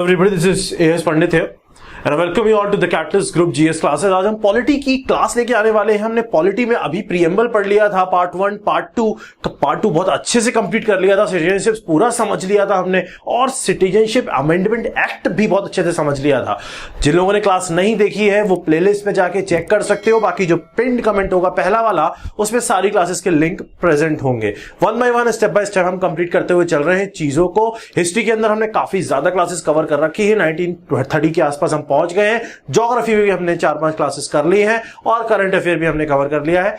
Everybody, this is A.S. Pandit here. And I welcome you all to the Catalyst Group GS classes. आज हम polity की class लेके आने वाले हैं। हमने पॉलिटी में अभी प्रीएम्बल पढ़ लिया था, पार्ट 1, पार्ट 2। पार्ट 2 बहुत अच्छे से कंप्लीट कर लिया था, सिटीजनशिप पूरा समझ लिया था हमने, और सिटीजनशिप अमेंडमेंट एक्ट भी बहुत अच्छे से समझ लिया था। जिन लोगों ने क्लास नहीं देखी है वो प्लेलिस्ट में जाके चेक कर सकते हो। बाकी जो पिन्ड कमेंट होगा पहला वाला, उसमें सारी क्लासेस के लिंक प्रेजेंट होंगे। One by one, step by step हम कंप्लीट करते हुए चल रहे हैं चीजों को। हिस्ट्री के अंदर हमने काफी ज्यादा क्लासेस कवर कर रखी है, 1930 के आसपास हम पहुंच गए हैं। ज्योग्राफी में भी हमने 4-5 क्लासेस कर ली हैं, और करंट अफेयर भी हमने कवर कर लिया है।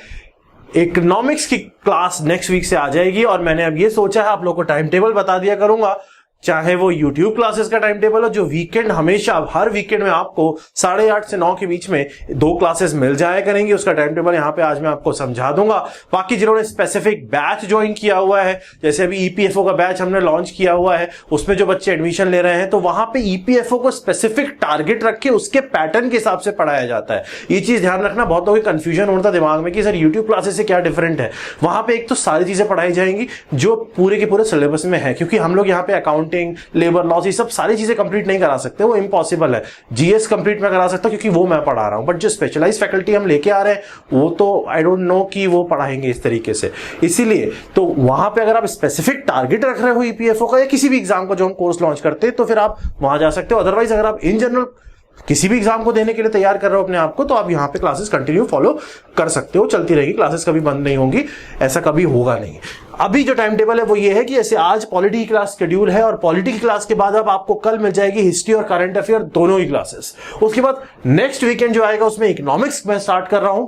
इकोनॉमिक्स की क्लास नेक्स्ट वीक से आ जाएगी, और मैंने अब ये सोचा है आप लोगों को टाइम टेबल बता दिया करूंगा, चाहे वो YouTube क्लासेस का टाइम टेबल हो, जो वीकेंड हमेशा हर वीकेंड में आपको 8:30 से 9 के बीच में 2 क्लासेस मिल जाया करेंगी। उसका टाइम टेबल यहाँ पे आज मैं आपको समझा दूंगा। बाकी जिन्होंने स्पेसिफिक बैच ज्वाइन किया हुआ है, जैसे अभी EPFO का बैच हमने लॉन्च किया हुआ है, उसमें जो बच्चे एडमिशन ले रहे हैं, तो वहां पे EPFO को स्पेसिफिक टारगेट रख के उसके पैटर्न के हिसाब से पढ़ाया जाता है। ये चीज ध्यान रखना, बहुत लोगों को कंफ्यूजन होता है दिमाग में कि सर YouTube क्लासेस से क्या डिफरेंट है। वहां पे एक तो सारी चीजें पढ़ाई जाएंगी जो पूरे के पूरे सिलेबस में है, क्योंकि हम लोग यहाँ पे अकाउंटिंग, लेबर लॉस, ये सब सारी चीजें कंप्लीट नहीं करा सकते, वो इम्पॉसिबल है। GS कंप्लीट मैं करा सकता हूं क्योंकि वो मैं पढ़ा रहा हूं, बट जो स्पेशलाइज्ड फैकल्टी हम लेके आ रहे हैं वो तो आई डोंट नो कि वो पढ़ाएंगे इस तरीके से। इसीलिए तो वहां पे अगर आप स्पेसिफिक टारगेट रख रहे हो EPFO का या किसी भी एग्जाम का जो हम कोर्स लॉन्च करते हैं, तो फिर आप वहां जा सकते हो। अदरवाइज अगर आप इन जनरल किसी भी एग्जाम को देने के लिए तैयार कर रहे हो अपने आप को, तो आप यहाँ पे क्लासेस कंटिन्यू फॉलो कर सकते हो, चलती रहेगी क्लासेस, कभी बंद नहीं होंगी, ऐसा कभी होगा नहीं। अभी जो टाइम टेबल है वो ये है कि जैसे आज पॉलिटी की क्लास शेड्यूल है, और पॉलिटी की क्लास के बाद अब आपको कल मिल जाएगी हिस्ट्री और करंट अफेयर दोनों ही क्लासेस। उसके बाद नेक्स्ट वीकेंड जो आएगा उसमें इकोनॉमिक्स में स्टार्ट कर रहा हूं,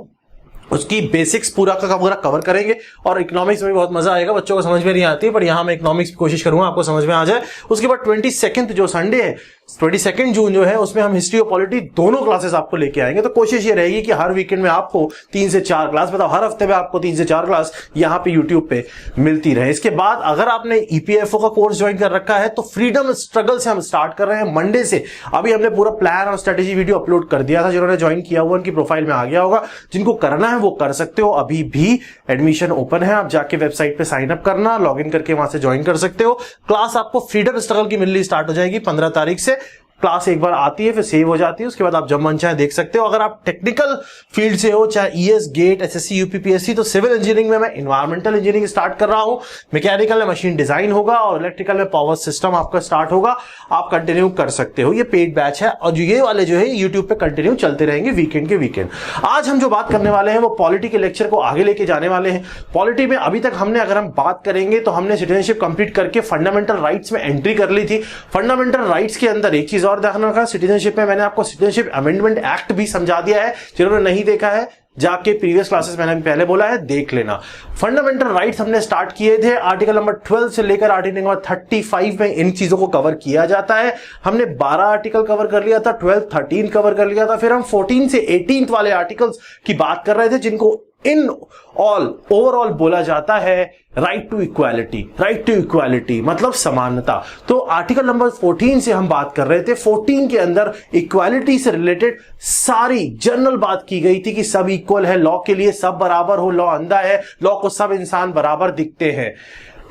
उसकी बेसिक्स पूरा का पूरा कवर करेंगे, और इकोनॉमिक्स में भी बहुत मजा आएगा। बच्चों को समझ में नहीं आती, पर यहां मैं इकोनॉमिक्स की कोशिश करूंगा आपको समझ में आ जाए। उसके बाद 22 जो संडे है, 22 जून जो है, उसमें हम हिस्ट्री और पॉलिटी दोनों क्लासेस आपको लेके आएंगे। तो कोशिश ये रहेगी कि हर वीकेंड में आपको 3 से 4 क्लास, बताओ हर हफ्ते में आपको 3 से 4 क्लास यहाँ पे यूट्यूब पे मिलती रहे। इसके बाद अगर आपने EPFO का कोर्स ज्वाइन कर रखा है, तो फ्रीडम स्ट्रगल से हम स्टार्ट कर रहे हैं मंडे से। अभी हमने पूरा प्लान और स्ट्रेटेजी वीडियो अपलोड कर दिया था, जिन्होंने ज्वाइन किया हुआ उनकी प्रोफाइल में आ गया होगा। जिनको करना है वो कर सकते हो, अभी भी एडमिशन ओपन है। आप जाके वेबसाइट पे साइन अप करना, लॉग इन करके वहां से ज्वाइन कर सकते हो। क्लास आपको फ्रीडम स्ट्रगल की मिलनी स्टार्ट हो जाएगी 15 तारीख से। क्लास एक बार आती है, फिर सेव हो जाती है, उसके बाद आप जब मन चाहे देख सकते हो। अगर आप टेक्निकल फील्ड से हो, चाहे ES, गेट, SSC, UPPSC, तो सिविल इंजीनियरिंग में मैं इन्वायरमेंटल इंजीनियरिंग स्टार्ट कर रहा हूं। मैकेनिकल में मशीन डिजाइन होगा, और इलेक्ट्रिकल में पावर सिस्टम आपका स्टार्ट होगा। आप कंटिन्यू कर सकते हो, ये पेड बैच है, और जो ये वाले जो है यूट्यूब पे कंटिन्यू चलते रहेंगे वीकेंड के वीकेंड। आज हम जो बात करने वाले हैं वो पॉलिटी के लेक्चर को आगे लेके जाने वाले हैं। पॉलिटी में अभी तक हमने, अगर हम बात करेंगे, तो हमने सिटीजनशिप कंप्लीट करके फंडामेंटल राइट्स में एंट्री कर ली थी। फंडामेंटल राइट्स के अंदर एक चीज और देखना रखा, सिटीजनशिप में मैंने आपको सिटीजनशिप अमेंडमेंट एक्ट भी समझा दिया है। जिन्होंने नहीं देखा है, जाके प्रीवियस क्लासेस मैंने पहले बोला है, देख लेना। फंडामेंटल राइट्स हमने स्टार्ट किए थे, आर्टिकल नंबर 12 से लेकर आर्टिकल नंबर 35 में इन चीजों को कवर किया जाता है। हमने 12 आर्टिकल कवर कर लिया था, 12, 13 कवर कर लिया था, फिर हम 14 से 18 वाले आर्टिकल्स की बात कर रहे थे, जिनको इन ऑल ओवरऑल बोला जाता है right to equality. Right to equality मतलब समानता। तो आर्टिकल नंबर 14 से हम बात कर रहे थे। 14 के अंदर इक्वालिटी से रिलेटेड सारी जनरल बात की गई थी कि सब इक्वल है, लॉ के लिए सब बराबर हो, लॉ अंधा है, लॉ को सब इंसान बराबर दिखते हैं।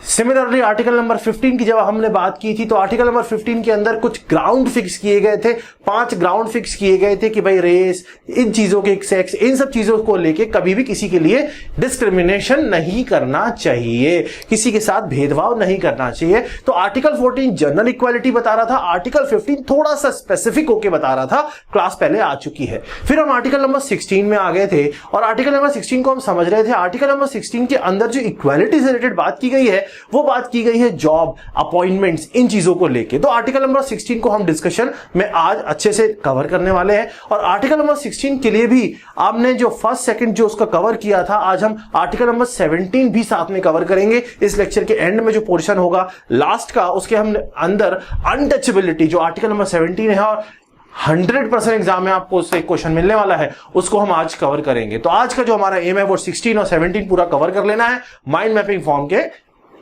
सिमिलरली आर्टिकल नंबर 15 की जब हमने बात की थी, तो आर्टिकल नंबर 15 के अंदर कुछ ग्राउंड फिक्स किए गए थे, 5 ग्राउंड फिक्स किए गए थे कि भाई रेस, इन चीजों के सेक्स, इन सब चीजों को लेके कभी भी किसी के लिए डिस्क्रिमिनेशन नहीं करना चाहिए, किसी के साथ भेदभाव नहीं करना चाहिए। तो आर्टिकल 14 जनरल इक्वालिटी बता रहा था, आर्टिकल 15 थोड़ा सा स्पेसिफिक होकर बता रहा था, क्लास पहले आ चुकी है। फिर हम आर्टिकल नंबर 16 में आ गए थे, और आर्टिकल नंबर 16 को हम समझ रहे थे। आर्टिकल नंबर 16 के अंदर जो इक्वालिटी से रिलेटेड बात की गई है, वो बात की गई है जॉब, अपॉइंटमेंट्स, इन चीजों को लेके। तो आर्टिकल नंबर 16 को हम डिस्कशन में आज अच्छे से कवर करने वाले हैं। और आर्टिकल नंबर 16 के लिए भी आपने जो फर्स्ट सेकंड जो उसका कवर किया था, आज हम आर्टिकल नंबर 17 भी साथ में कवर करेंगे। इस लेक्चर के एंड में जो पोर्शन होगा लास्ट का, उसके हम अंदर अनटचेबिलिटी जो आर्टिकल नंबर 17 है, और 100% एग्जाम में आपको उससे एक क्वेश्चन मिलने वाला है, उसको हम आज कवर करेंगे। तो आज का जो हमारा एम है वो 16 और 17 पूरा कवर कर लेना है माइंड मैपिंग फॉर्म के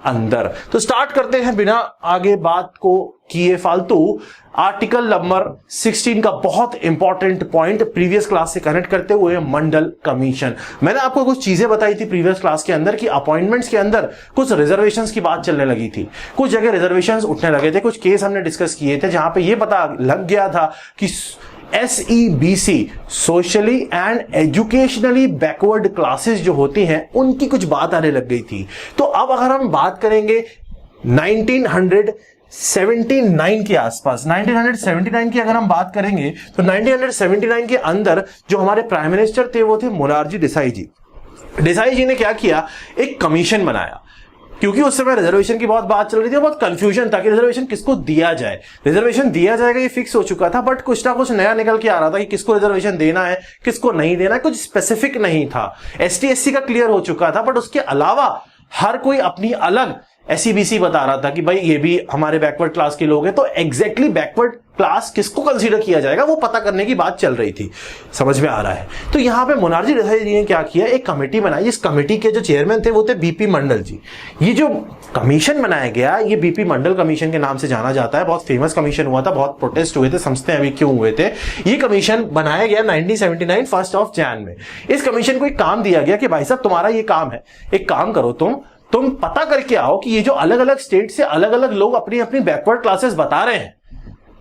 अंदर। तो स्टार्ट करते हैं बिना आगे बात को कि ये फालतू आर्टिकल नंबर 16 का बहुत इंपॉर्टेंट पॉइंट प्रीवियस क्लास से कनेक्ट करते हुए मंडल कमीशन। मैंने आपको कुछ चीजें बताई थी प्रीवियस क्लास के अंदर कि अपॉइंटमेंट्स के अंदर कुछ रिजर्वेशंस की बात चलने लगी थी, कुछ जगह रिजर्वेशंस उठने लगे थे, कुछ केस हमने डिस्कस किए थे जहां पे ये पता लग गया था कि SEBC socially and educationally backward classes जो होती हैं उनकी कुछ बात आने लग गई थी। तो अब अगर हम बात करेंगे 1979 के आसपास, 1979 की अगर हम बात करेंगे तो 1979 के अंदर जो हमारे प्राइम मिनिस्टर थे वो थे मोरारजी देसाई जी। देसाई जी ने क्या किया, एक कमीशन बनाया, क्योंकि उस समय रिजर्वेशन की बहुत बात चल रही थी, बहुत कंफ्यूजन था कि रिजर्वेशन किसको दिया जाए। रिजर्वेशन दिया जाएगा ये फिक्स हो चुका था, बट कुछ ना कुछ नया निकल के आ रहा था कि किसको रिजर्वेशन देना है किसको नहीं देना है, कुछ स्पेसिफिक नहीं था। ST SC का क्लियर हो चुका था, बट उसके अलावा हर कोई अपनी अलग SEBC बता रहा था कि भाई ये भी हमारे बैकवर्ड क्लास के लोग हैं। तो एग्जैक्टली बैकवर्ड क्लास किसको कंसीडर किया जाएगा वो पता करने की बात चल रही थी, समझ में आ रहा है। तो यहां पे मोरारजी देसाई जी ने क्या किया, एक कमेटी बनाई। इस कमेटी के जो चेयरमैन थे वो थे BP मंडल जी। ये जो कमीशन बनाया गया ये BP मंडल कमीशन के नाम से जाना जाता है, बहुत फेमस कमीशन हुआ था, बहुत प्रोटेस्ट हुए थे, समझते हैं अभी क्यों हुए थे। ये कमीशन बनाया गया 1979 1 जनवरी में। इस कमीशन को एक काम दिया गया कि भाई साहब तुम्हारा ये काम है, एक काम करो तुम पता करके आओ कि ये जो अलग अलग स्टेट से अलग अलग लोग अपनी अपनी बैकवर्ड क्लासेस बता रहे हैं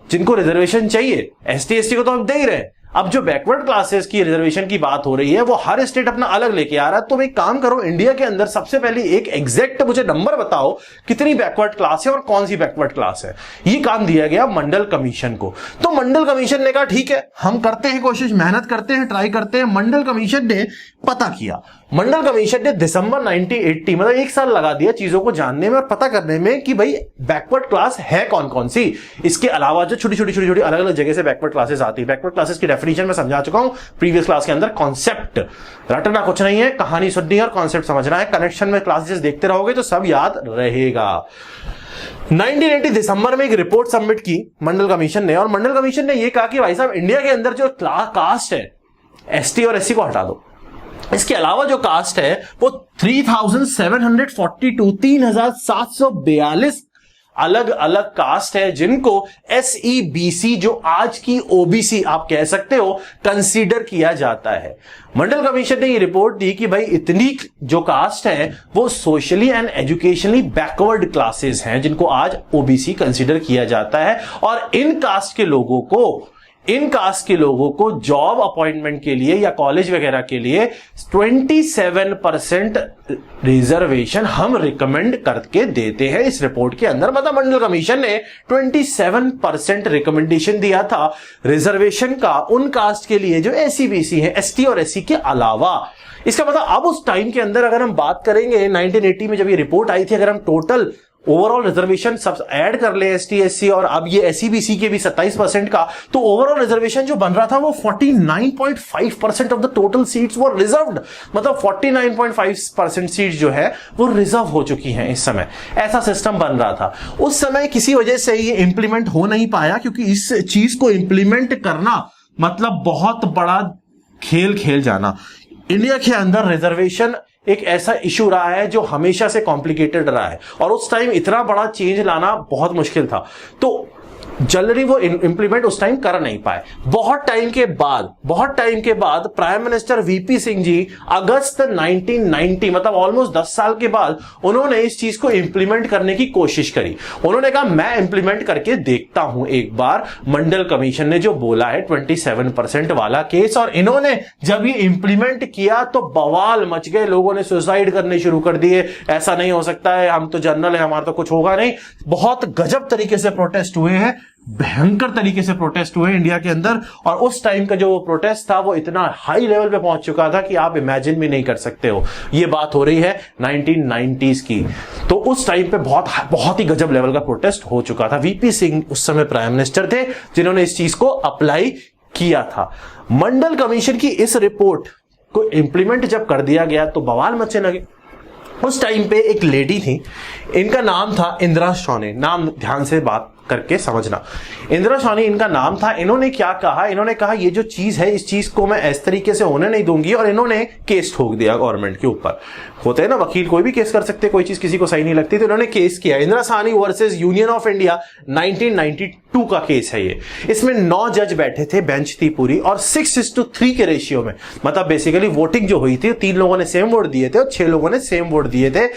जिनको रिजर्वेशन चाहिए, ST SC को तो हम दे ही रहे हैं, अब जो बैकवर्ड क्लासेस की रिजर्वेशन की बात हो रही है वो हर स्टेट अपना अलग लेके आ रहा है। तो एक काम करो, इंडिया के अंदर सबसे पहले एक एग्जैक्ट मुझे नंबर बताओ कितनी बैकवर्ड क्लास है और कौन सी बैकवर्ड क्लास है। ये काम दिया गया मंडल कमीशन को। तो मंडल कमीशन ने कहा ठीक है हम करते हैं कोशिश, मेहनत करते हैं, ट्राई करते हैं। मंडल कमीशन ने पता किया, मंडल कमीशन ने दिसंबर 1980 मतलब 1 साल लगा दिया चीजों को जानने में और पता करने में कि भाई बैकवर्ड क्लास है कौन कौन सी। इसके अलावा जो छोटी छोटी अलग अलग जगह से बैकवर्ड क्लासेस आती है, बैकवर्ड क्लासेस की डेफिनेशन में समझा चुका हूं प्रीवियस क्लास के अंदर। कॉन्सेप्ट रटना कुछ नहीं है, कहानी सुननी है और कॉन्सेप्ट समझना है। कनेक्शन में क्लासेस देखते रहोगे तो सब याद रहेगा। 1980 दिसंबर में एक रिपोर्ट सबमिट की मंडल कमीशन ने, और मंडल कमीशन ने यह कहा कि भाई साहब इंडिया के अंदर जो कास्ट है ST और SC को हटा दो, इसके अलावा जो कास्ट है वो 3742 अलग अलग कास्ट है जिनको SEBC जो आज की OBC आप कह सकते हो कंसीडर किया जाता है। मंडल कमीशन ने ये रिपोर्ट दी कि भाई इतनी जो कास्ट है वो socially and educationally backward classes हैं जिनको आज OBC कंसीडर किया जाता है, और इन कास्ट के लोगों को जॉब अपॉइंटमेंट के लिए या कॉलेज वगैरह के लिए 27% रिजर्वेशन हम रिकमेंड करके देते हैं इस रिपोर्ट के अंदर। मतलब मंडल कमीशन ने 27% रिकमेंडेशन दिया था रिजर्वेशन का उन कास्ट के लिए जो SEBC है, ST और SC के अलावा। इसका मतलब अब उस टाइम के अंदर अगर हम बात करेंगे 1980 में जब ये रिपोर्ट आई थी, अगर हम टोटल ओवरऑल रिजर्वेशन सब ऐड कर ले ST SC और अब ये SEBC के भी 27% का, तो ओवरऑल रिजर्वेशन जो बन रहा था वो 49.5% ऑफ द टोटल सीट्स वो रिजर्व्ड, मतलब 49.5% सीट्स जो है वो रिजर्व हो चुकी हैं इस समय। ऐसा सिस्टम बन रहा था उस समय, किसी वजह से ये इंप्लीमेंट हो नहीं पाया, क्योंकि इस चीज को इंप्लीमेंट करना मतलब बहुत बड़ा खेल जाना। इंडिया के अंदर रिजर्वेशन एक ऐसा इशू रहा है जो हमेशा से कॉम्प्लिकेटेड रहा है, और उस टाइम इतना बड़ा चेंज लाना बहुत मुश्किल था, तो जनरली वो इंप्लीमेंट उस टाइम कर नहीं पाए। बहुत टाइम के बाद prime minister VP Singh ji अगस्त 1990 मतलब ऑलमोस्ट 10 साल के बाद उन्होंने इस चीज को इंप्लीमेंट करने की कोशिश करी। उन्होंने कहा मैं इंप्लीमेंट करके देखता हूं एक बार। मंडल कमीशन ने जो बोला है 27% वाला केस, और इन्होंने जब ये इंप्लीमेंट किया तो बवाल मच गए, लोगों ने सुसाइड करने शुरू कर दिए, ऐसा नहीं हो सकता है, हम तो जनरल है, हमारा तो कुछ होगा नहीं। बहुत गजब तरीके से प्रोटेस्ट हुए हैं, भयंकर तरीके से प्रोटेस्ट हुए इंडिया के अंदर, और उस टाइम का जो प्रोटेस्ट था वो इतना हाई लेवल पे पहुंच चुका था कि आप इमेजिन भी नहीं कर सकते हो। ये बात हो रही है 1990s की, तो उस टाइम पे बहुत ही गजब लेवल का प्रोटेस्ट हो चुका था। VP सिंह उस समय प्राइम मिनिस्टर थे जिन्होंने इस चीज को अप्लाई किया था। मंडल कमीशन की इस रिपोर्ट को इंप्लीमेंट जब कर दिया गया तो बवाल मचने लगे। उस टाइम पे एक लेडी थी, इनका नाम था इंदिरा सोने, नाम ध्यान से बात करके समझना। इंदिरा शाहनी इनका नाम था। इन्होंने क्या कहा, इन्होंने कहा ये जो चीज है इस चीज को मैं इस तरीके से होने नहीं दूंगी, और इन्होंने केस ठोक दिया गवर्नमेंट के ऊपर। होते हैं ना वकील, कोई भी केस कर सकते, कोई चीज किसी को सही नहीं लगती, तो इन्होंने केस किया। Indira Shahani versus union of India 1992 का केस है ये। इसमें 9 जज बैठे थे, बेंच थी पूरी, और 6:3 के रेशियो में, मतलब बेसिकली वोटिंग जो हुई थी 3 लोगों ने सेम वोट दिए थे और 6 लोगों ने सेम वोट दिए थे।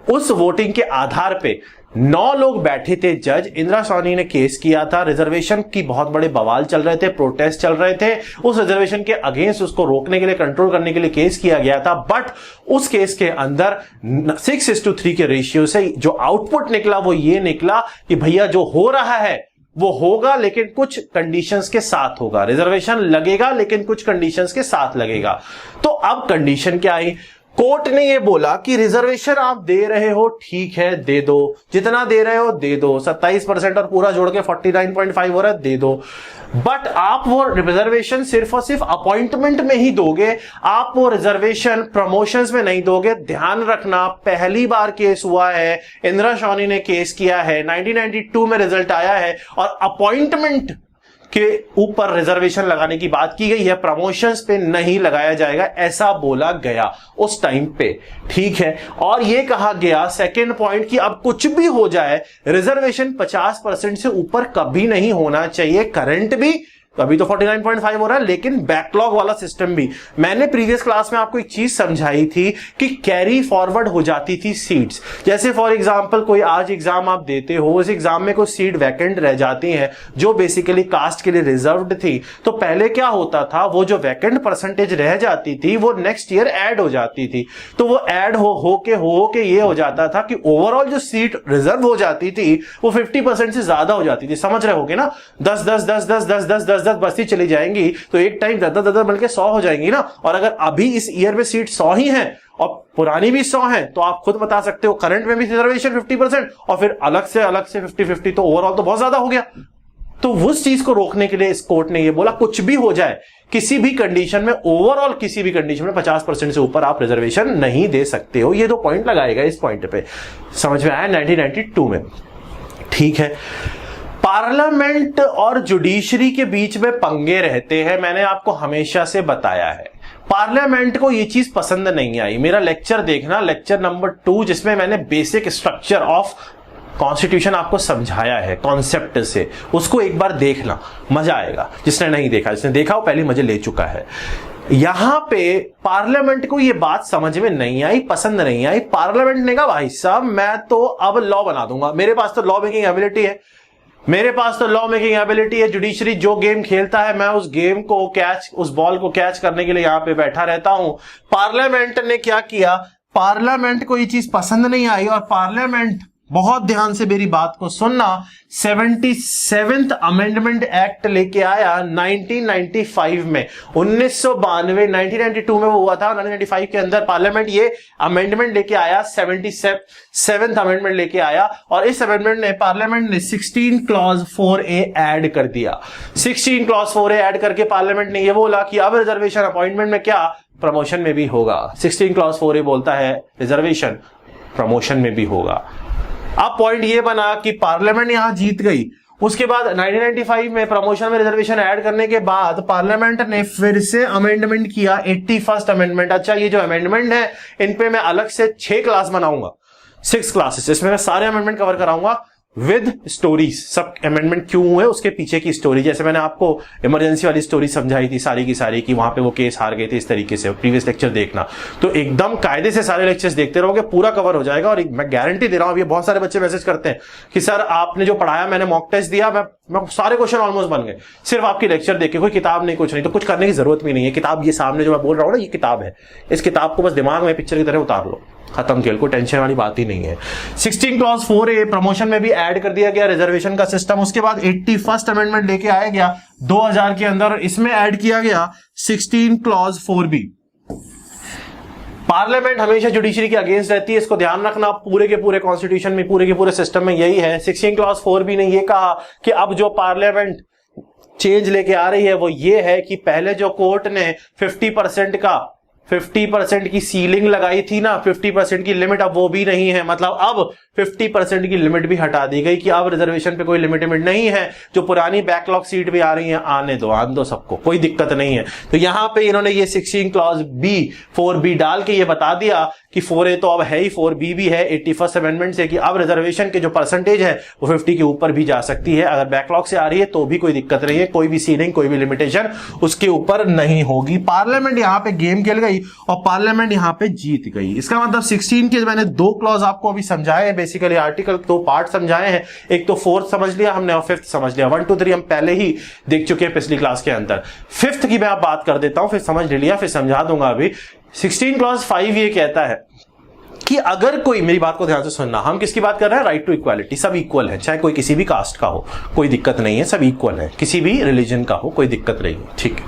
उस वोटिंग के आधार पे 9 लोग बैठे थे जज। इंदिरा शाहनी ने केस किया था। रिजर्वेशन की बहुत बड़े बवाल चल रहे थे, प्रोटेस्ट चल रहे थे, उस रिजर्वेशन के अगेंस्ट उसको रोकने के लिए, कंट्रोल करने के लिए केस किया गया था। बट उस केस के अंदर 6:3 के रेशियो से जो आउटपुट निकला वो ये निकला कि भैया जो हो रहा है वो होगा, लेकिन कुछ कंडीशंस के साथ होगा। रिजर्वेशन लगेगा लेकिन कुछ कंडीशंस के साथ लगेगा। तो अब कंडीशन क्या आई, कोर्ट ने ये बोला कि रिजर्वेशन आप दे रहे हो, ठीक है दे दो, जितना दे रहे हो दे दो, 27% और पूरा जोड़ के 49.5 हो रहा है, दे दो। बट आप वो रिजर्वेशन सिर्फ और सिर्फ अपॉइंटमेंट में ही दोगे, आप वो रिजर्वेशन प्रमोशंस में नहीं दोगे। ध्यान रखना, पहली बार केस हुआ है, इंदिरा शाहनी ने केस किया है, 1992 में रिजल्ट आया है, और अपॉइंटमेंट के ऊपर रिजर्वेशन लगाने की बात की गई है, प्रमोशंस पे नहीं लगाया जाएगा, ऐसा बोला गया उस टाइम पे, ठीक है। और यह कहा गया सेकंड पॉइंट कि अब कुछ भी हो जाए, रिजर्वेशन 50% से ऊपर कभी नहीं होना चाहिए। करंट भी अभी तो 49.5 हो रहा है, लेकिन बैकलॉग वाला सिस्टम भी। मैंने प्रीवियस क्लास में आपको एक चीज समझाई थी कि कैरी फॉरवर्ड हो जाती थी सीट्स। जैसे फॉर एग्जांपल कोई आज एग्जाम आप देते हो, उस एग्जाम में कोई सीट वैकेंट रह जाती है जो बेसिकली कास्ट के लिए रिजर्व्ड थी, तो पहले क्या होता था, वो जो वैकेंट परसेंटेज रह जाती थी वो नेक्स्ट ईयर ऐड हो जाती थी। तो वो ऐड हो के ये हो जाता था कि ओवरऑल जो सीट रिजर्व हो जाती थी वो 50% से ज्यादा हो जाती थी। समझ रहे होगे ना, 10 बस्ती चली जाएंगी तो एक टाइम 10 बल्कि 100 हो जाएंगी ना। और अगर अभी इस ईयर में सीट 100 ही हैं और पुरानी भी 100 हैं, तो आप खुद बता सकते हो करंट में भी रिजर्वेशन 50% और फिर अलग से 50-50, तो ओवरऑल तो बहुत ज्यादा हो गया। तो उस चीज को रोकने के लिए इस कोर्ट ने यह बोला कुछ भी हो जाए, किसी भी कंडीशन में, ओवरऑल किसी भी कंडीशन में 50% से ऊपर आप रिजर्वेशन नहीं दे सकते हो। ये 2 पॉइंट लगाएगा इस पॉइंट पे, समझ में आया 1992 में, ठीक है। पार्लियामेंट और जुडिशरी के बीच में पंगे रहते हैं, मैंने आपको हमेशा से बताया है। पार्लियामेंट को यह चीज पसंद नहीं आई। मेरा लेक्चर देखना, लेक्चर नंबर 2, जिसमें मैंने बेसिक स्ट्रक्चर ऑफ कॉन्स्टिट्यूशन आपको समझाया है कॉन्सेप्ट से, उसको एक बार देखना, मजा आएगा। जिसने नहीं देखा, जिसने देखा वो पहले मजे ले चुका है। यहां पे पार्लियामेंट को यह बात समझ में नहीं आई, पसंद नहीं आई। पार्लियामेंट ने कहा भाई साहब मैं तो अब लॉ बना दूंगा, मेरे पास तो लॉ मेकिंग एबिलिटी है, मेरे पास तो लॉ मेकिंग एबिलिटी है। जुडिशरी जो गेम खेलता है मैं उस गेम को कैच, उस बॉल को कैच करने के लिए यहां पे बैठा रहता हूं। पार्लियामेंट ने क्या किया, पार्लियामेंट को ये चीज पसंद नहीं आई और पार्लियामेंट, बहुत ध्यान से मेरी बात को सुनना, 77th अमेंडमेंट एक्ट लेके आया 1995 में। 1992 में वो हुआ था, 1995 के अंदर पार्लियामेंट ये अमेंडमेंट लेके आया, 77th अमेंडमेंट लेके आया। और इस अमेंडमेंट ने पार्लियामेंट ने 16 क्लॉज 4A ऐड कर दिया। 16 क्लॉज 4A ऐड करके पार्लियामेंट ने ये बोला कि अब रिजर्वेशन अपॉइंटमेंट में क्या, प्रमोशन में भी होगा। 16 क्लॉज 4A बोलता है रिजर्वेशन प्रमोशन में भी होगा। अब पॉइंट ये बना कि पार्लियामेंट यहां जीत गई। उसके बाद 1995 में प्रमोशन में रिजर्वेशन ऐड करने के बाद पार्लियामेंट ने फिर से अमेंडमेंट किया, 81st अमेंडमेंट। अच्छा, ये जो अमेंडमेंट है इन पे मैं अलग से 6 क्लास बनाऊंगा, 6 क्लासेस, इसमें मैं सारे अमेंडमेंट कवर कराऊंगा विद स्टोरीज। सब अमेंडमेंट क्यों हुए उसके पीछे की स्टोरी, जैसे मैंने आपको इमरजेंसी वाली स्टोरी समझाई थी सारी की सारी, कि वहां पे वो केस हार गए थे, इस तरीके से प्रीवियस लेक्चर देखना। तो एकदम कायदे से सारे लेक्चर्स देखते रहोगे, पूरा कवर हो जाएगा। और मैं गारंटी दे रहा हूं, ये बहुत सारे बच्चे मैसेज करते हैं कि सर आपने जो पढ़ाया, मैंने मॉक टेस्ट दिया, मैं सारे क्वेश्चन ऑलमोस्ट बन गए, सिर्फ आपकी लेक्चर देख के, कोई किताब नहीं, कुछ नहीं। तो कुछ करने की जरूरत भी नहीं है। किताब ये सामने जो मैं बोल रहा हूं ना, ये किताब है, इस किताब को बस दिमाग में पिक्चर की तरह उतार लो, खत्म खेल, कोई टेंशन वाली बात ही नहीं है। 16 क्लॉज 4A प्रमोशन में भी ऐड कर दिया गया रिजर्वेशन का सिस्टम। उसके बाद 81st अमेंडमेंट लेके आया गया 2000 के अंदर, इसमें ऐड किया गया 16 क्लॉज 4B। पार्लियामेंट हमेशा जुडिशरी के अगेंस्ट रहती है, इसको ध्यान रखना। पूरे के पूरे कॉन्स्टिट्यूशन में, पूरे के पूरे सिस्टम में यही है। 16 क्लॉज 4B ने यह कहा कि अब जो पार्लियामेंट चेंज लेके आ रही है वो ये है कि पहले जो कोर्ट ने 50% का 50% की सीलिंग लगाई थी ना, 50% की लिमिट, अब वो भी नहीं है। मतलब अब 50% की लिमिट भी हटा दी गई कि अब रिजर्वेशन पे कोई लिमिट नहीं है। जो पुरानी बैकलॉग सीट भी आ रही है, आने दो सबको, कोई दिक्कत नहीं है। तो यहां पे इन्होंने ये 16 क्लॉज बी 4B डाल के ये बता दिया कि 4A तो अब है ही, 4B भी है 81st अमेंडमेंट से, कि अब रिजर्वेशन के जो परसेंटेज है वो 50 के ऊपर भी जा सकती है। अगर बैकलॉग से आ रही है तो भी कोई दिक्कत नहीं है, कोई भी सीलिंग, कोई भी लिमिटेशन उसके ऊपर नहीं होगी। पार्लियामेंट यहां पे गेम खेल गई और पार्लियामेंट यहां पे जीत गई। इसका मतलब 16 के मैंने 2 क्लॉज आपको अभी समझाए हैं, बेसिकली आर्टिकल 2 पार्ट समझाए हैं। एक तो 4th समझ लिया हमने और 5th समझ लिया। 1 2 3 हम पहले ही देख चुके हैं पिछली क्लास के अंदर। 5th की मैं आप बात कर देता हूं, फिर समझ लिया, फिर समझा दूंगा। अभी 16 क्लॉज 5 ये कहता है कि अगर कोई, मेरी बात को ध्यान से सुनना, हम किसकी बात कर रहे हैं? Right to equality. सब इक्वल है, चाहे कोई किसी भी कास्ट का हो, कोई दिक्कत नहीं है, सब इक्वल है, किसी भी रिलीजन का हो, कोई दिक्कत नहीं है, ठीक है।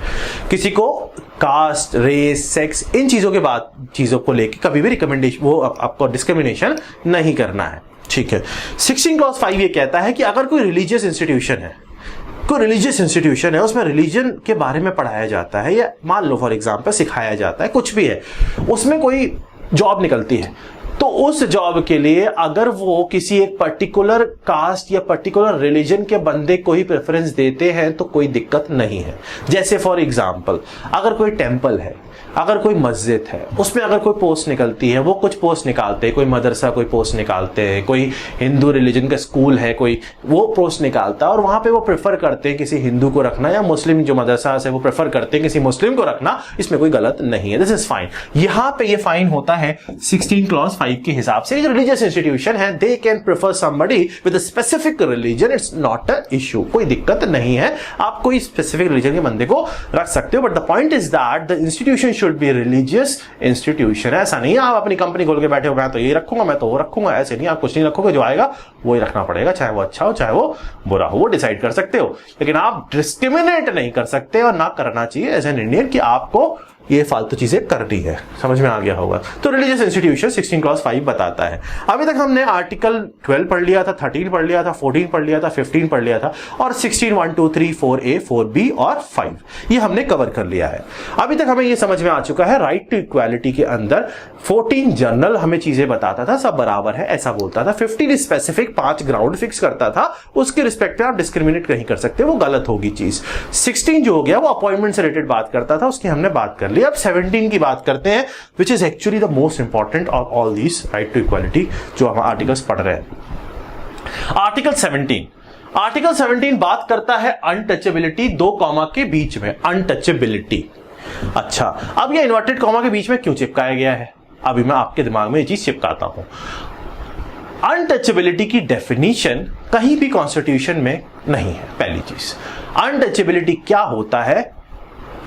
किसी को कास्ट, रेस, सेक्स, इन चीजों को लेके कभी भी रिकमेंडेशन, वो आपको डिस्क्रिमिनेशन नहीं करना है, ठीक है। 16 क्लॉज 5 ये कहता है कि अगर कोई रिलीजियस इंस्टीट्यूशन है, उसमें रिलीजन के बारे में पढ़ाया जाता है, या मान लो फॉर एग्जांपल सिखाया जाता है, कुछ भी है, उसमें कोई जॉब निकलती है, तो उस जॉब के लिए अगर वो किसी एक पर्टिकुलर कास्ट या पर्टिकुलर रिलीजन के बंदे को ही प्रेफरेंस देते हैं तो कोई दिक्कत नहीं है। जैसे फॉर एग्जांपल अगर कोई टेंपल है, अगर कोई मस्जिद है, उसमें अगर कोई पोस्ट निकलती है, वो कुछ पोस्ट निकालते हैं, कोई मदरसा कोई पोस्ट निकालते हैं, कोई हिंदू रिलीजन का स्कूल है, कोई वो पोस्ट निकालता है, और वहां पे वो प्रेफर करते हैं किसी हिंदू को रखना, या मुस्लिम जो मदरसा है वो प्रेफर करते हैं किसी मुस्लिम को रखना, इसमें कोई गलत नहीं है, दिस इज फाइन। यहां पे ये फाइन होता है 16 क्लॉज 5 के हिसाब से। जो रिलीजियस इंस्टीट्यूशन है, they can prefer somebody with a specific religion, it's not a issue, कोई दिक्कत नहीं है, आप कोई स्पेसिफिक रिलीजन के बंदे को रख सकते हो। But the point is that the institution should be religious institution. ऐसा नहीं है आप अपनी कंपनी खोल के बैठे हो, मैं तो ये रखूंगा, मैं तो वो रखूंगा, ऐसे नहीं, आप कुछ नहीं रखोगे, जो आएगा वो ही रखना पड़ेगा, चाहे वो अच्छा हो चाहे वो बुरा हो, वो डिसाइड कर सकते हो। लेकिन आप डिस्क्रिमिनेट नहीं कर सकते, और ना करना चाहिए एज एन इंडियन कि आपको ये फालतू चीजें करनी है। समझ में आ गया होगा। तो रिलीजियस इंस्टीट्यूशन 16 क्लॉज 5 बताता है। अभी तक हमने आर्टिकल 12 पढ़ लिया था, 13 पढ़ लिया था, 14 पढ़ लिया था, 15 पढ़ लिया था, और 16 1 2 3 4A 4B और 5 ये हमने कवर कर लिया है। अभी तक हमें ये समझ में आ चुका है राइट टू इक्वालिटी के अंदर 14 जनरल हमें चीजें बताता था, सब बराबर है ऐसा बोलता था। 15 स्पेसिफिक 5 ग्राउंड फिक्स करता था, उसके रिस्पेक्ट में आप डिस्क्रिमिनेट नहीं कर सकते, वो गलत होगी चीज। 16 जो हो गया वो अपॉइंटमेंट से रिलेटेड बात करता था, उसकी हमने बात कर ली। अब 17 की बात करते हैं, which is actually the most important of all these right to equality जो हम आर्टिकल्स पढ़ रहे हैं। आर्टिकल 17 बात करता है अनटचेबिलिटी, 2 कॉमा के बीच में अनटचेबिलिटी। अच्छा, अब ये इन्वर्टेड कॉमा के बीच में क्यों चिपकाया गया है, अभी मैं आपके दिमाग में ये चीज चिपकाता हूं। अनटचेबिलिटी की डेफिनेशन कहीं भी कॉन्स्टिट्यूशन में नहीं है। पहली चीज, अनटचेबिलिटी क्या होता है,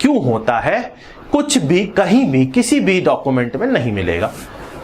क्यों होता है, कुछ भी कहीं भी किसी भी डॉक्यूमेंट में नहीं मिलेगा।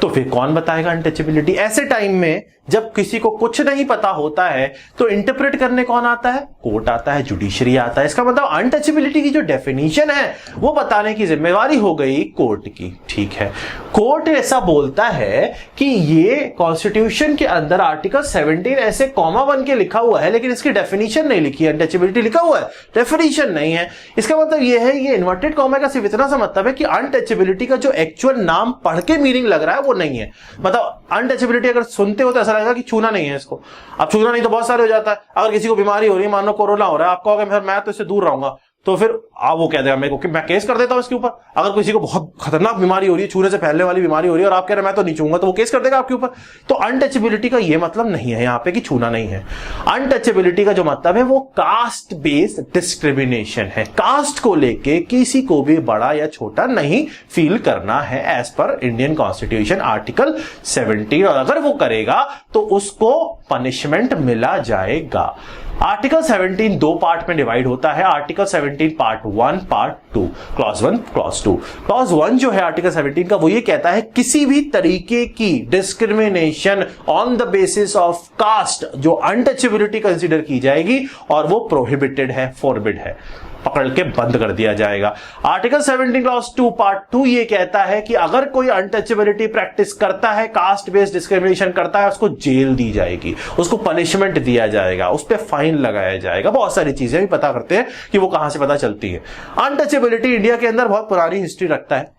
तो फिर कौन बताएगा अनटचेबिलिटी? ऐसे टाइम में जब किसी को कुछ नहीं पता होता है तो इंटरप्रेट करने कौन आता है? कोर्ट आता है, जुडिशरी आता है। इसका मतलब अनटचेबिलिटी की जो डेफिनेशन है वो बताने की जिम्मेवारी हो गई कोर्ट की। ठीक है, कोर्ट ऐसा बोलता है कि ये कॉन्स्टिट्यूशन के अंदर आर्टिकल 17 ऐसे कॉमा बन के लिखा हुआ है, लेकिन इसकी डेफिनेशन नहीं लिखी है। अनटचेबिलिटी लिखा हुआ है, डेफिनेशन नहीं है। इसका मतलब ये है, ये इन्वर्टेड कॉमा का सिर्फ इतना सा मतलब है कि अनटचेबिलिटी का जो एक्चुअल नाम पढ़ के मीनिंग लग रहा है वो नहीं है। मतलब अनटचेबिलिटी अगर सुनते हो तो ऐसा लगेगा कि छूना नहीं है इसको। अब छूना नहीं तो बहुत सारे हो जाता है। अगर किसी को बीमारी हो रही है, मान लो कोरोना हो रहा है, आप कहोगे मैं तो इससे दूर रहूंगा, तो फिर आप वो कह देगा मेरे को कि मैं केस कर देता हूं इसके ऊपर। अगर किसी को बहुत खतरनाक बीमारी हो रही है, छूने से फैलने वाली बीमारी हो रही है, और आप कह रहे हैं मैं तो नहीं छूंगा, तो वो केस कर देगा आपके ऊपर। तो अनटचेबिलिटी का ये मतलब नहीं है यहाँ पे कि छूना नहीं है। अनटचेबिलिटी का जो मतलब है वो कास्ट बेस्ड डिस्क्रिमिनेशन है। कास्ट को लेके किसी को भी बड़ा या छोटा नहीं फील करना है as per Indian constitution article 17, और अगर वो करेगा तो उसको पनिशमेंट मिला जाएगा। आर्टिकल 17 2 पार्ट में डिवाइड होता है। Article 17 part 1 part 2, clause 1 clause 2। Clause 1 जो है आर्टिकल 17 का वो ये कहता है किसी भी तरीके की discrimination on the basis of caste जो अनटचेबिलिटी कंसीडर की जाएगी और वो प्रोहिबिटेड है, फॉरबिड है, पकड़ के बंद कर दिया जाएगा। आर्टिकल 17 क्लॉज 2 पार्ट 2 ये कहता है कि अगर कोई अनटचेबिलिटी प्रैक्टिस करता है, कास्ट बेस्ड डिस्क्रिमिनेशन करता है, उसको जेल दी जाएगी, उसको पनिशमेंट दिया जाएगा, उस पर फाइन लगाया जाएगा। बहुत सारी चीजें भी पता करते हैं कि वो कहां से पता चलती है। अनटचेबिलिटी इंडिया के अंदर बहुत पुरानी हिस्ट्री रखता है।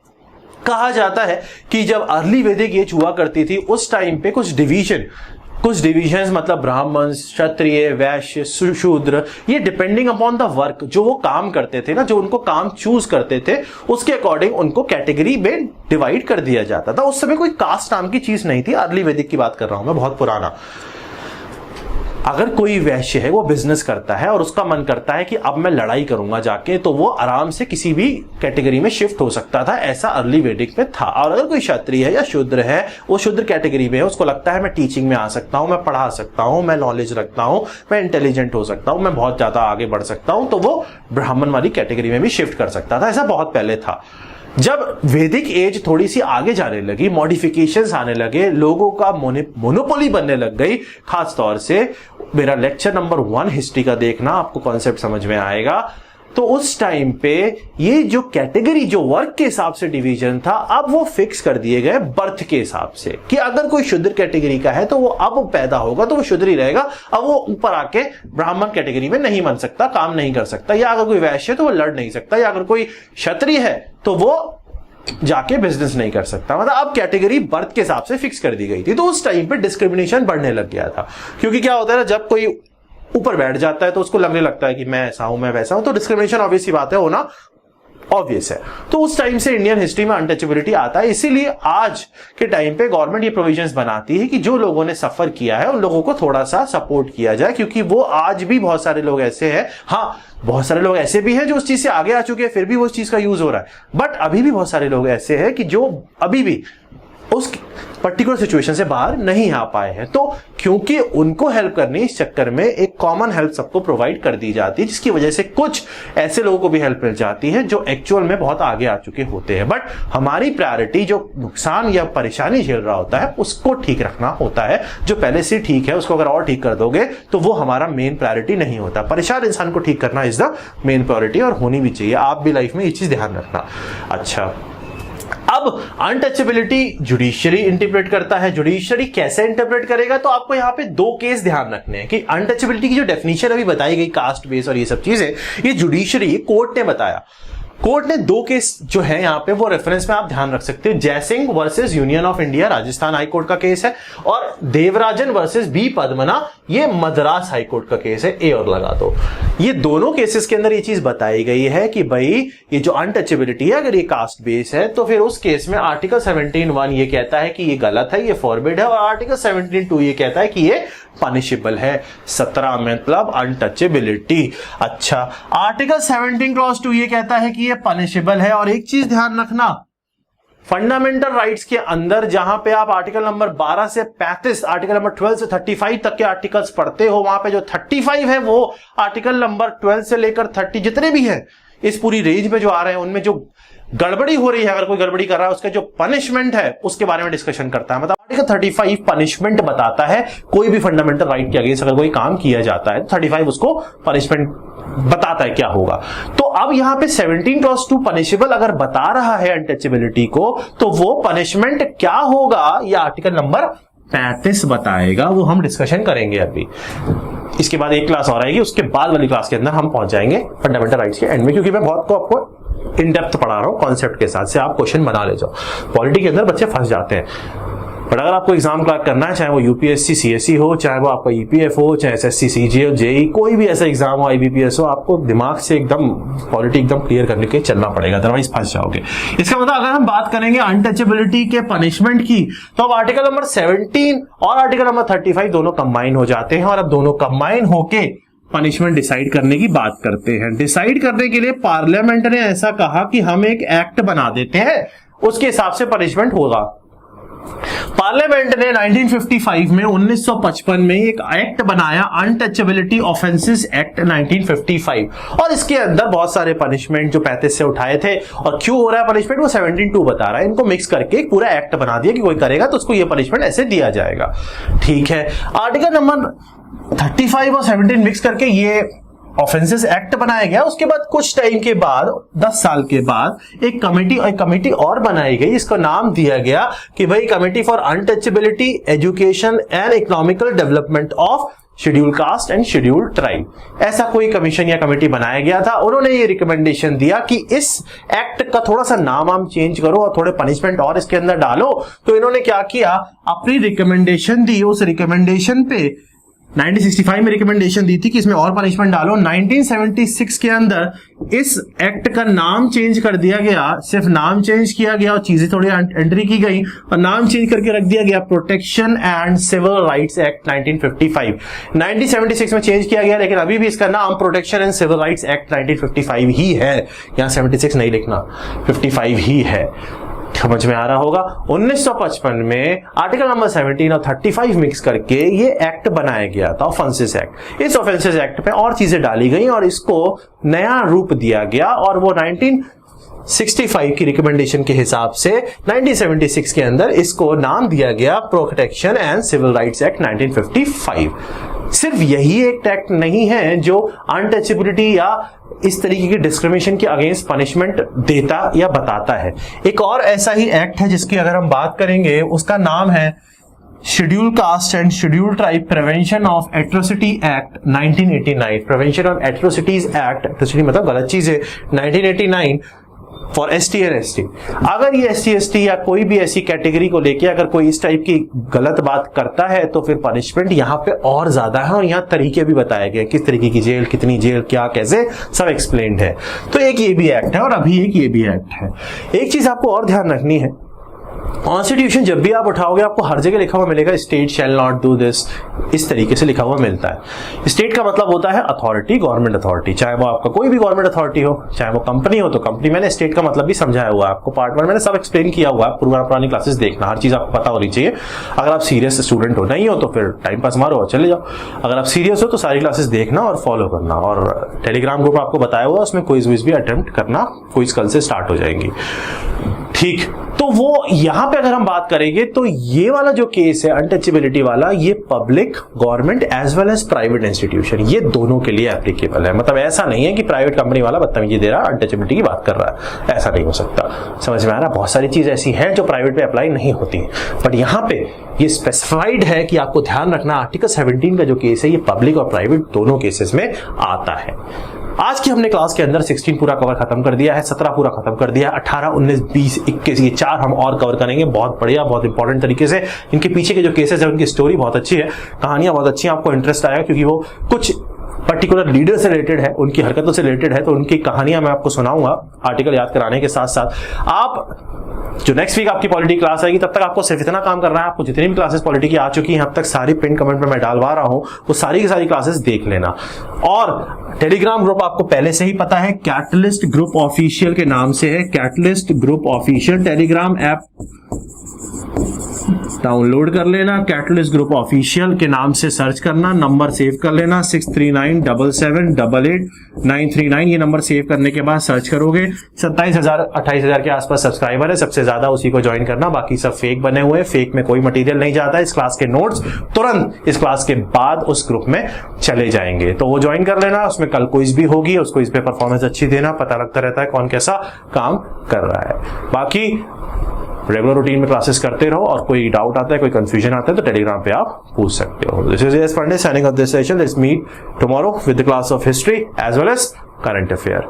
कहा जाता है कि जब अर्ली वैदिक एज हुआ करती थी उस टाइम पे कुछ डिविजन्स मतलब ब्राह्मण, क्षत्रिय, वैश्य, शूद्र, ये डिपेंडिंग अपॉन द वर्क, जो वो काम करते थे ना, जो उनको काम चूज करते थे, उसके अकॉर्डिंग उनको कैटेगरी में डिवाइड कर दिया जाता था। उस समय कोई कास्ट नाम की चीज नहीं थी, अर्ली वैदिक की बात कर रहा हूं मैं, बहुत पुराना। अगर कोई वैश्य है, वो बिजनेस करता है और उसका मन करता है कि अब मैं लड़ाई करूंगा जाके, तो वो आराम से किसी भी कैटेगरी में शिफ्ट हो सकता था, ऐसा अर्ली वैदिक में था। और अगर कोई क्षत्रिय है या शूद्र है, वो शूद्र कैटेगरी में है, उसको लगता है मैं टीचिंग में आ सकता हूं, मैं पढ़ा सकता हूं, मैं नॉलेज रखता हूं, मैं इंटेलिजेंट हो सकता हूं, मैं बहुत ज्यादा आगे बढ़ सकता हूं, तो वो ब्राह्मण वाली कैटेगरी में भी शिफ्ट कर सकता था। ऐसा बहुत पहले था। जब वैदिक एज थोड़ी सी आगे जाने लगी, मॉडिफिकेशंस आने लगे, लोगों का मोनोपोली बनने लग गई, खास तौर से मेरा लेक्चर नंबर 1 हिस्ट्री का देखना, आपको कॉन्सेप्ट समझ में आएगा। तो उस टाइम पे ये जो कैटेगरी, जो वर्क के हिसाब से डिवीजन था, अब वो फिक्स कर दिए गए बर्थ के हिसाब से कि अगर कोई शूद्र कैटेगरी का है तो वो अब पैदा होगा तो वो शूद्र ही रहेगा, अब वो ऊपर आके ब्राह्मण कैटेगरी में नहीं बन सकता, काम नहीं कर सकता, या अगर कोई वैश्य है तो वो लड़ नहीं सकता, या अगर कोई क्षत्रिय है तो वो जाके बिजनेस नहीं कर सकता। मतलब अब कैटेगरी बर्थ के हिसाब से फिक्स कर दी गई थी। तो उस टाइम पे डिस्क्रिमिनेशन बढ़ने लग गया था, क्योंकि क्या होता है ना, जब कोई ऊपर बैठ जाता है तो उसको लगने लगता है कि मैं ऐसा हूं, मैं वैसा हूं, तो डिस्क्रिमिनेशन ऑब्वियस सी बात है, होना ऑब्वियस है। तो उस टाइम से इंडियन हिस्ट्री में अनटचेबिलिटी आता है। इसीलिए आज के टाइम पे गवर्नमेंट ये प्रोविजंस बनाती है कि जो लोगों ने सफर किया है उन लोगों को थोड़ा सा सपोर्ट किया जाए, क्योंकि वो आज भी बहुत सारे लोग ऐसे हैं, हाँ बहुत सारे लोग ऐसे भी हैं जो उस चीज से आगे आ चुके हैं, फिर भी वो उस चीज का यूज हो रहा है, बट अभी भी बहुत सारे लोग ऐसे हैं कि जो अभी भी उस पर्टिकुलर सिचुएशन से बाहर नहीं आ पाए हैं। तो क्योंकि उनको हेल्प करनी, इस चक्कर में एक कॉमन हेल्प सबको प्रोवाइड कर दी जाती है, जिसकी वजह से कुछ ऐसे लोगों को भी हेल्प मिल जाती है जो एक्चुअल में बहुत आगे आ चुके होते हैं। बट हमारी प्रायोरिटी जो नुकसान या परेशानी झेल रहा होता है उसको ठीक रखना होता है। जो पहले से ठीक है उसको अगर और ठीक कर दोगे तो वो हमारा मेन प्रायोरिटी नहीं होता। परेशान इंसान को ठीक करना इज द मेन प्रायोरिटी, और होनी भी चाहिए। आप भी लाइफ में ये चीज ध्यान रखना। अच्छा, अब अनटचेबिलिटी जुडिशियरी इंटरप्रेट करता है। जुडिशियरी कैसे इंटरप्रेट करेगा, तो आपको यहां पे 2 केस ध्यान रखने हैं कि अनटचेबिलिटी की जो डेफिनेशन अभी बताई गई, कास्ट बेस और ये सब चीजें, ये जुडिशियरी कोर्ट ने बताया। कोर्ट ने 2 केस जो है यहां पे वो रेफरेंस में आप ध्यान रख सकते हो। Jaisingh versus union of India, Rajasthan high court का केस है, और देवराजन वर्सेस बी पद्मना, ये मद्रास हाई कोर्ट का केस है। ए और लगा दो। ये दोनों केसेस के अंदर ये चीज बताई गई है कि भाई ये जो अनटचेबिलिटी है, अगर ये कास्ट बेस है तो फिर उस केस में आर्टिकल 17(1) ये कहता है कि ये गलत है, ये फॉरबिड है, और आर्टिकल 17(2) ये कहता है कि ये पनिशेबल है। 17 मतलब अनटचेबिलिटी। अच्छा, आर्टिकल 17(2) ये कहता है कि ये पनिशेबल है। और एक चीज ध्यान रखना, फंडामेंटल राइट्स के अंदर जहां पे आप आर्टिकल नंबर 12 से 35, आर्टिकल नंबर 12 से 35 तक के आर्टिकल्स पढ़ते हो, वहां पे जो 35 है वो आर्टिकल नंबर 12 से लेकर 30 जितने भी हैं इस पूरी रेंज में जो आ रहे हैं, उनमें जो गड़बड़ी हो रही है, अगर कोई गड़बड़ी कर रहा है उसका जो पनिशमेंट है उसके बारे में डिस्कशन करता है। मतलब आर्टिकल 35 पनिशमेंट बताता है, कोई भी फंडामेंटल राइट के अगेंस्ट अगर कोई काम किया जाता है तो 35 उसको पनिशमेंट बताता है क्या होगा। तो अब यहां पे 17(2) पनिशेबल अगर बता रहा है अनटचेबिलिटी को, तो वो पनिशमेंट क्या होगा ये आर्टिकल नंबर 35 बताएगा। वो हम डिस्कशन करेंगे अभी। इसके बाद एक क्लास और आएगी, उसके बाद वाली क्लास के अंदर हम पहुंच जाएंगे फंडामेंटल राइट्स के एंड में, क्योंकि मैं बहुत को आपको इन डेप्थ पढ़ा रहा हूं कॉन्सेप्ट के साथ, से आप क्वेश्चन बना ले जाओ। पॉलिटी के अंदर बच्चे फंस जाते हैं, बट अगर आपको एग्जाम क्रैक करना है, चाहे वो यूपीएससी सीएससी हो, चाहे वो आपका ईपीएफ हो, चाहे एसएससी सीजी हो, जेई, कोई भी ऐसा एग्जाम हो, आईबीपीएस हो, आपको दिमाग से एकदम पॉलिटी एकदम क्लियर करने के चलना पड़ेगा, अदरवाइज फंस जाओगे। इसका मतलब अगर हम बात करेंगे अनटचेबिलिटी के पनिशमेंट की, तो अब आर्टिकल नंबर 17 और आर्टिकल नंबर 35 दोनों कंबाइन हो जाते हैं, और अब दोनों कंबाइन होके पनिशमेंट डिसाइड करने की बात करते हैं। डिसाइड करने के लिए पार्लियामेंट ने ऐसा कहा कि हम एक एक्ट बना देते हैं, उसके हिसाब से पनिशमेंट होगा। पार्लियामेंट ने 1955 में 1955 में एक एक्ट बनाया, अनटचेबिलिटी ऑफेंसेस एक्ट 1955, और इसके अंदर बहुत सारे पनिशमेंट जो 35 से उठाए थे, और क्यों हो रहा है पनिशमेंट वो 17(2) बता रहा है। इनको मिक्स करके एक पूरा एक्ट बना दिया कि कोई करेगा तो उसको ये पनिशमेंट ऐसे दिया जाएगा। ठीक है, आर्टिकल नंबर 35 और 17 मिक्स करके ये ऑफेंसेस एक्ट बनाया गया। उसके बाद कुछ टाइम के बाद, 10 साल के बाद, एक कमेटी और बनाई गई, इसका नाम दिया गया कि भाई committee for untouchability education and economical development of schedule caste and schedule tribe, ऐसा कोई कमीशन या कमेटी बनाया गया था। उन्होंने ये रिकमेंडेशन दिया कि इस एक्ट का थोड़ा सा नाम हम चेंज करो और थोड़े पनिशमेंट और इसके अंदर डालो। तो इन्होंने क्या किया, अपनी रिकमेंडेशन दी। उस रिकमेंडेशन पे 1965 में रिकमेंडेशन दी थी कि इसमें और पनिशमेंट डालो। 1976 के अंदर इस एक्ट का नाम चेंज कर दिया गया, सिर्फ नाम चेंज किया गया और चीजें थोड़ी एंट्री की गई और नाम चेंज करके रख दिया गया protection and civil rights act 1955। 1976 में चेंज किया गया, लेकिन अभी भी इसका नाम protection and civil rights act 1955 ही है। यहां 76 नहीं लिखना, 55 ही है। समझ में आ रहा होगा। 1955 में आर्टिकल नंबर 17 और 35 मिक्स करके ये एक्ट बनाया गया था, ऑफेंसेस एक्ट। इस ऑफेंसेस एक्ट पे और चीजें डाली गई और इसको नया रूप दिया गया और वो 1965 की रिकमेंडेशन के हिसाब से 1976 के अंदर इसको नाम दिया गया protection and civil rights act 1955। सिर्फ यही एक एक्ट नहीं है जो अनटचेबिलिटी या इस तरीके की डिस्क्रिमिनेशन के अगेंस्ट पनिशमेंट देता या बताता है। एक और ऐसा ही एक्ट है जिसकी अगर हम बात करेंगे, उसका नाम है schedule caste and schedule tribe prevention of atrocity act 1989। Prevention of atrocities act, atrocity मतलब गलत चीजें, 1989 फॉर ST एंड ST। अगर ये ST ST या कोई भी ऐसी कैटेगरी को लेके अगर कोई इस टाइप की गलत बात करता है तो फिर पनिशमेंट यहाँ पे और ज्यादा है और यहाँ तरीके भी बताए गए, किस तरीके की जेल, कितनी जेल, क्या, कैसे, सब एक्सप्लेन्ड है। तो एक ये भी एक्ट है और अभी एक ये भी एक्ट है। एक चीज आपको और ध्यान रखनी है, कॉन्स्टिट्यूशन जब भी आप उठाओगे आपको हर जगह लिखा हुआ मिलेगा state shall not do this, इस तरीके से लिखा हुआ मिलता है। स्टेट का मतलब होता है अथॉरिटी, गवर्नमेंट अथॉरिटी, चाहे वो आपका कोई भी गवर्नमेंट अथॉरिटी हो, चाहे वो कंपनी हो तो कंपनी। मैंने स्टेट का मतलब भी समझाया हुआ है आपको, पार्ट 1 मैंने सब एक्सप्लेन किया हुआ है, पुरानी क्लासेस देखना, हर चीज आपको पता होनी चाहिए। अगर आप सीरियस स्टूडेंट हो, नहीं हो तो फिर टाइम पास मारो और चले जाओ। अगर आप सीरियस हो तो सारी क्लासेस देखना और फॉलो करना। और टेलीग्राम ग्रुप आपको बताया हुआ, उसमें क्विज विज भी अटेम्प्ट करना, क्विज कल से स्टार्ट हो जाएंगी। ठीक, तो वो यहां पे अगर हम बात करेंगे तो ये वाला जो केस है अनटचेबिलिटी वाला, ये public, government as well as private institution, ये दोनों के लिए एप्लीकेबल है। मतलब ऐसा नहीं है कि प्राइवेट कंपनी वाला बदतमीजी दे रहा है, अनटचेबिलिटी की बात कर रहा है, ऐसा नहीं हो सकता। समझ में आ रहा है? बहुत सारी चीज ऐसी हैं जो प्राइवेट पे अप्लाई नहीं होती, बट यहां पे ये स्पेसिफाइड है कि आपको ध्यान रखना, आर्टिकल 17 का जो केस है ये पब्लिक और प्राइवेट दोनों केसेस में आता है। आज की हमने क्लास के अंदर 16 पूरा कवर खत्म कर दिया है, 17 पूरा खत्म कर दिया है, 18, 19, 20, 21 ये 4 हम और कवर करेंगे बहुत बढ़िया, बहुत इंपॉर्टेंट तरीके से। इनके पीछे के जो केसेस है उनकी स्टोरी बहुत अच्छी है, कहानियां बहुत अच्छी हैं, आपको इंटरेस्ट आएगा क्योंकि वो कुछ पर्टिकुलर लीडर से रिलेटेड है, उनकी हरकतों से रिलेटेड है, तो उनकी कहानियां मैं आपको सुनाऊंगा आर्टिकल याद कराने के साथ साथ। आप जो नेक्स्ट वीक आपकी पॉलिटी क्लास आएगी तब तक आपको सिर्फ इतना काम करना है, आपको जितनी भी क्लासेस पॉलिटी की आ चुकी हैं अब तक सारी पिन कमेंट में मैं डालवा रहा हूं, वो सारी की सारी क्लासेस देख लेना। और टेलीग्राम ग्रुप आपको पहले से ही पता है, कैटलिस्ट ग्रुप ऑफिशियल के नाम से है, catalyst group official. Telegram app download कर लेना, कैटलिस्ट ग्रुप ऑफिशियल के नाम से सर्च करना, नंबर सेव कर लेना 6397788939। ये नंबर सेव करने के बाद सर्च करोगे, 27,000 28,000 के आसपास सब्सक्राइबर है, सबसे ज्यादा उसी को ज्वाइन करना, बाकी सब फेक बने हुए हैं, फेक में कोई मटेरियल नहीं जाता। इस क्लास के नोट्स तुरंत इस क्लास के बाद उस ग्रुप में चले जाएंगे, तो वो ज्वाइन कर लेना। उसमें कल क्विज भी होगी, उस क्विज पे परफॉर्मेंस अच्छी देना, पता लगता रहता है कौन कैसा काम कर रहा है। बाकी रेगुलर रूटीन में क्लासेस करते रहो, और कोई डाउट आता है, कोई कंफ्यूजन आता है तो टेलीग्राम पे आप पूछ सकते हो। This is S Pandey signing off this session. Let's meet tomorrow with the class of history as well as current affair.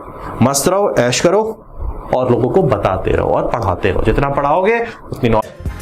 मस्त रहो, ऐश करो और लोगों को बताते रहो और पढ़ाते रहो, जितना पढ़ाओगे उतनी नॉलेज।